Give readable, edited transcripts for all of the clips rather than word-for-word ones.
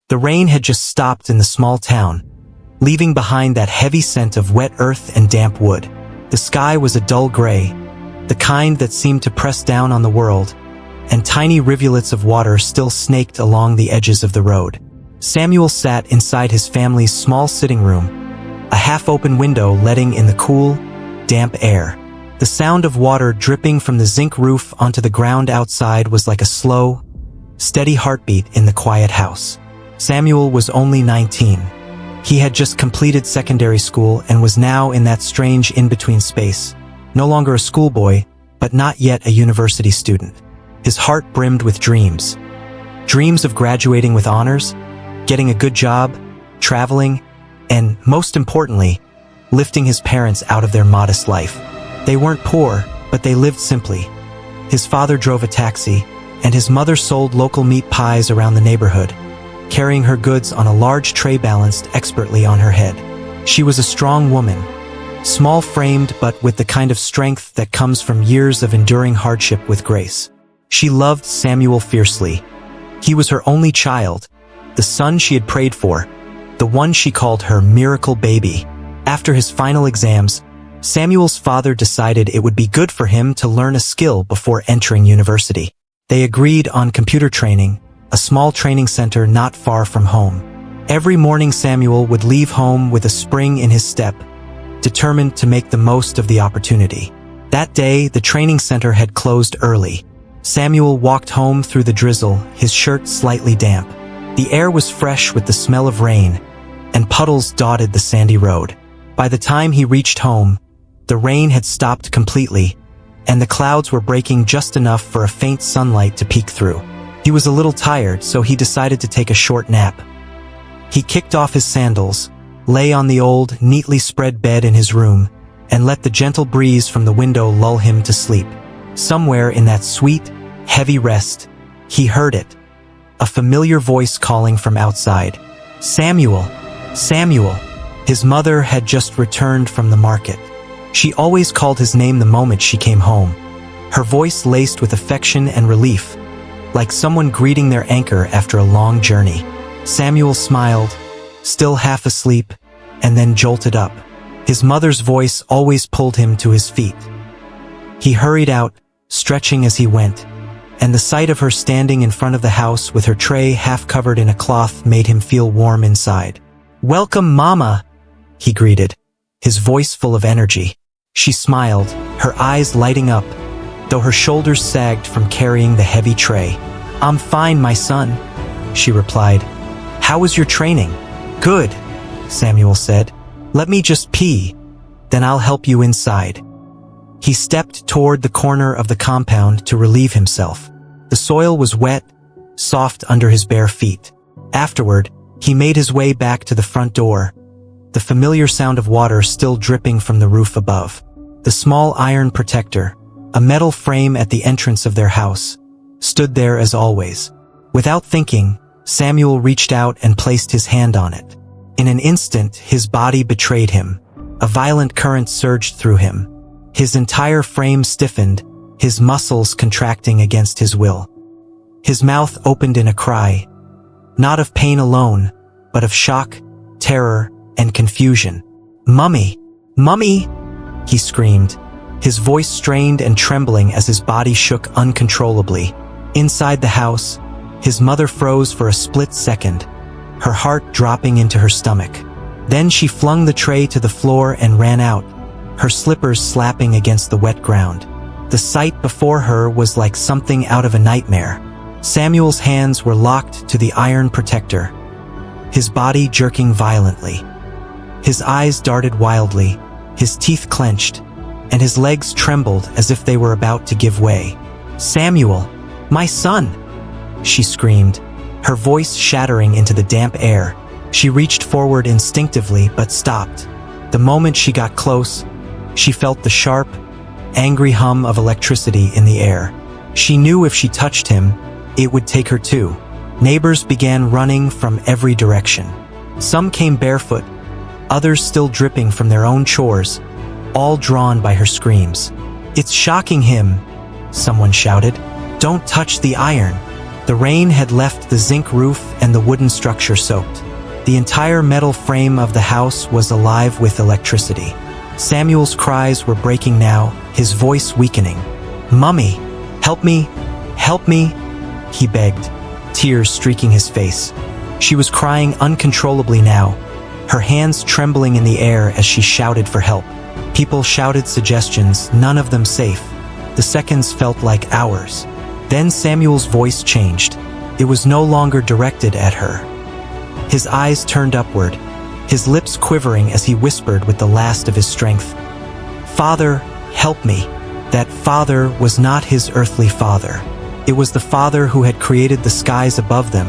The rain had just stopped in the small town, leaving behind that heavy scent of wet earth and damp wood. The sky was a dull gray, the kind that seemed to press down on the world, and tiny rivulets of water still snaked along the edges of the road. Samuel sat inside his family's small sitting room, a half-open window letting in the cool, damp air. The sound of water dripping from the zinc roof onto the ground outside was like a slow, steady heartbeat in the quiet house. Samuel was only 19. He had just completed secondary school and was now in that strange in-between space. No longer a schoolboy, but not yet a university student. His heart brimmed with dreams. Dreams of graduating with honors, getting a good job, traveling, and, most importantly, lifting his parents out of their modest life. They weren't poor, but they lived simply. His father drove a taxi, and his mother sold local meat pies around the neighborhood, carrying her goods on a large tray balanced expertly on her head. She was a strong woman, small-framed but with the kind of strength that comes from years of enduring hardship with grace. She loved Samuel fiercely. He was her only child, the son she had prayed for, the one she called her miracle baby. After his final exams, Samuel's father decided it would be good for him to learn a skill before entering university. They agreed on computer training, a small training center not far from home. Every morning Samuel would leave home with a spring in his step, determined to make the most of the opportunity. That day, the training center had closed early. Samuel walked home through the drizzle, his shirt slightly damp. The air was fresh with the smell of rain, and puddles dotted the sandy road. By the time he reached home, the rain had stopped completely, and the clouds were breaking just enough for a faint sunlight to peek through. He was a little tired, so he decided to take a short nap. He kicked off his sandals, lay on the old, neatly spread bed in his room, and let the gentle breeze from the window lull him to sleep. Somewhere in that sweet, heavy rest, he heard it, a familiar voice calling from outside. "Samuel! Samuel!" His mother had just returned from the market. She always called his name the moment she came home, her voice laced with affection and relief, like someone greeting their anchor after a long journey. Samuel smiled, still half asleep, and then jolted up. His mother's voice always pulled him to his feet. He hurried out, stretching as he went, and the sight of her standing in front of the house with her tray half covered in a cloth made him feel warm inside. "Welcome, Mama," he greeted, his voice full of energy. She smiled, her eyes lighting up, though her shoulders sagged from carrying the heavy tray. "I'm fine, my son," she replied. "How was your training?" "Good," Samuel said. "Let me just pee, then I'll help you inside." He stepped toward the corner of the compound to relieve himself. The soil was wet, soft under his bare feet. Afterward, he made his way back to the front door, the familiar sound of water still dripping from the roof above. The small iron protector, a metal frame at the entrance of their house, stood there as always. Without thinking, Samuel reached out and placed his hand on it. In an instant, his body betrayed him. A violent current surged through him. His entire frame stiffened, his muscles contracting against his will. His mouth opened in a cry, not of pain alone, but of shock, terror, and confusion. "Mummy! Mummy!" he screamed, his voice strained and trembling as his body shook uncontrollably. Inside the house, his mother froze for a split second, her heart dropping into her stomach. Then she flung the tray to the floor and ran out, her slippers slapping against the wet ground. The sight before her was like something out of a nightmare. Samuel's hands were locked to the iron protector, his body jerking violently. His eyes darted wildly, his teeth clenched, and his legs trembled as if they were about to give way. "Samuel, my son!" she screamed, her voice shattering into the damp air. She reached forward instinctively but stopped. The moment she got close, she felt the sharp, angry hum of electricity in the air. She knew if she touched him, it would take her too. Neighbors began running from every direction. Some came barefoot, others still dripping from their own chores, all drawn by her screams. "It's shocking him," someone shouted. "Don't touch the iron. The rain had left the zinc roof and the wooden structure soaked. The entire metal frame of the house was alive with electricity. Samuel's cries were breaking now, his voice weakening. "Mummy, help me, help me," he begged, tears streaking his face. She was crying uncontrollably now, her hands trembling in the air as she shouted for help. People shouted suggestions, none of them safe. The seconds felt like hours. Then Samuel's voice changed. It was no longer directed at her. His eyes turned upward, his lips quivering as he whispered with the last of his strength. "Father, help me." That father was not his earthly father. It was the Father who had created the skies above them,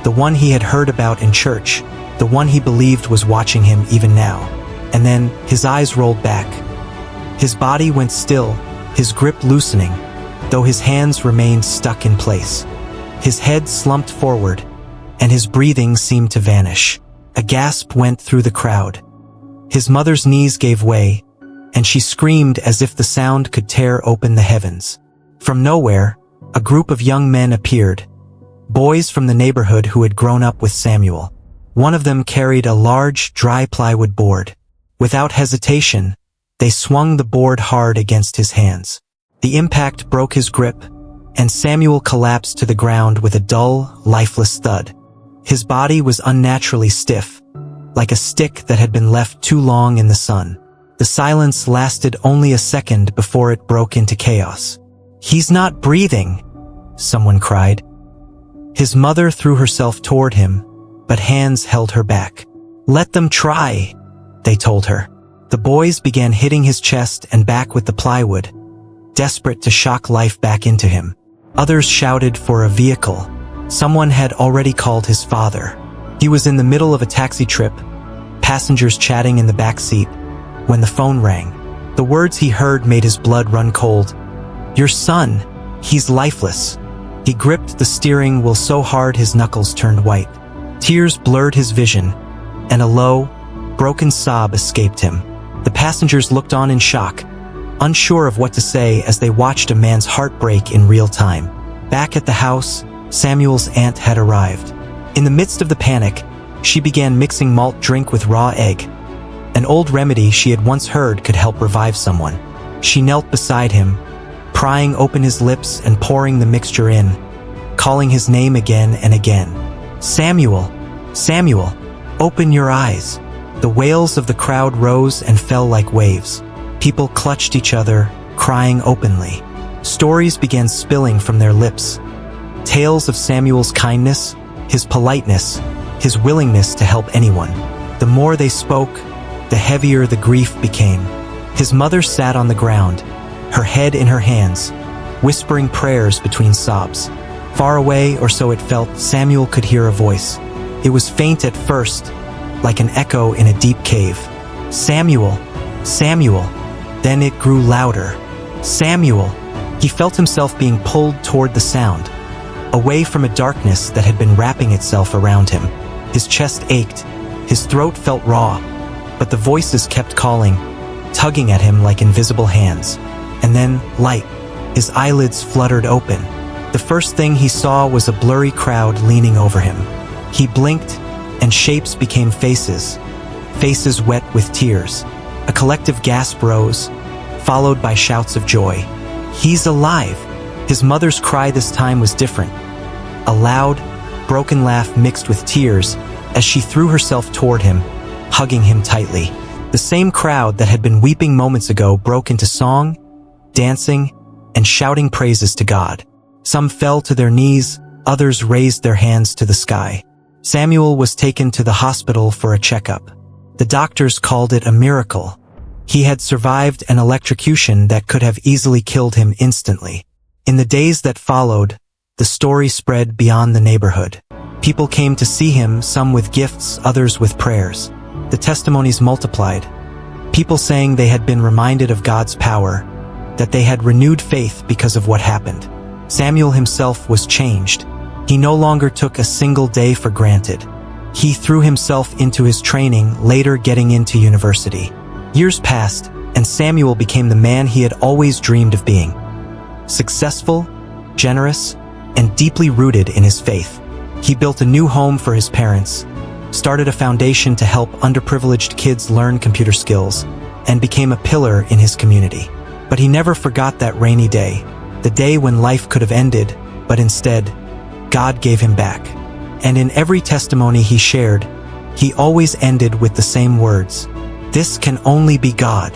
the one he had heard about in church, the one he believed was watching him even now. And then his eyes rolled back. His body went still, his grip loosening, though his hands remained stuck in place. His head slumped forward, and his breathing seemed to vanish. A gasp went through the crowd. His mother's knees gave way, and she screamed as if the sound could tear open the heavens. From nowhere, a group of young men appeared, boys from the neighborhood who had grown up with Samuel. One of them carried a large, dry plywood board. Without hesitation, they swung the board hard against his hands. The impact broke his grip, and Samuel collapsed to the ground with a dull, lifeless thud. His body was unnaturally stiff, like a stick that had been left too long in the sun. The silence lasted only a second before it broke into chaos. "He's not breathing," someone cried. His mother threw herself toward him, but hands held her back. "Let them try," they told her. The boys began hitting his chest and back with the plywood, desperate to shock life back into him. Others shouted for a vehicle. Someone had already called his father. He was in the middle of a taxi trip, passengers chatting in the back seat, when the phone rang. The words he heard made his blood run cold. "Your son, he's lifeless." He gripped the steering wheel so hard his knuckles turned white. Tears blurred his vision, and a low, broken sob escaped him. The passengers looked on in shock, unsure of what to say as they watched a man's heart break in real time. Back at the house, Samuel's aunt had arrived. In the midst of the panic, she began mixing malt drink with raw egg. An old remedy she had once heard could help revive someone. She knelt beside him, prying open his lips and pouring the mixture in, calling his name again and again. "Samuel, Samuel, open your eyes." The wails of the crowd rose and fell like waves. People clutched each other, crying openly. Stories began spilling from their lips. Tales of Samuel's kindness, his politeness, his willingness to help anyone. The more they spoke, the heavier the grief became. His mother sat on the ground, her head in her hands, whispering prayers between sobs. Far away, or so it felt, Samuel could hear a voice. It was faint at first, like an echo in a deep cave. "Samuel, Samuel." Then it grew louder. "Samuel." He felt himself being pulled toward the sound, away from a darkness that had been wrapping itself around him. His chest ached, his throat felt raw, but the voices kept calling, tugging at him like invisible hands. And then, light. His eyelids fluttered open. The first thing he saw was a blurry crowd leaning over him. He blinked, and shapes became faces, faces wet with tears. A collective gasp rose, followed by shouts of joy. "He's alive!" His mother's cry this time was different. A loud, broken laugh mixed with tears as she threw herself toward him, hugging him tightly. The same crowd that had been weeping moments ago broke into song, dancing, and shouting praises to God. Some fell to their knees, others raised their hands to the sky. Samuel was taken to the hospital for a checkup. The doctors called it a miracle. He had survived an electrocution that could have easily killed him instantly. In the days that followed, the story spread beyond the neighborhood. People came to see him, some with gifts, others with prayers. The testimonies multiplied. People saying they had been reminded of God's power, that they had renewed faith because of what happened. Samuel himself was changed. He no longer took a single day for granted. He threw himself into his training, later getting into university. Years passed, and Samuel became the man he had always dreamed of being. Successful, generous, and deeply rooted in his faith. He built a new home for his parents, started a foundation to help underprivileged kids learn computer skills, and became a pillar in his community. But he never forgot that rainy day, the day when life could have ended, but instead, God gave him back. And in every testimony he shared, he always ended with the same words: "This can only be God."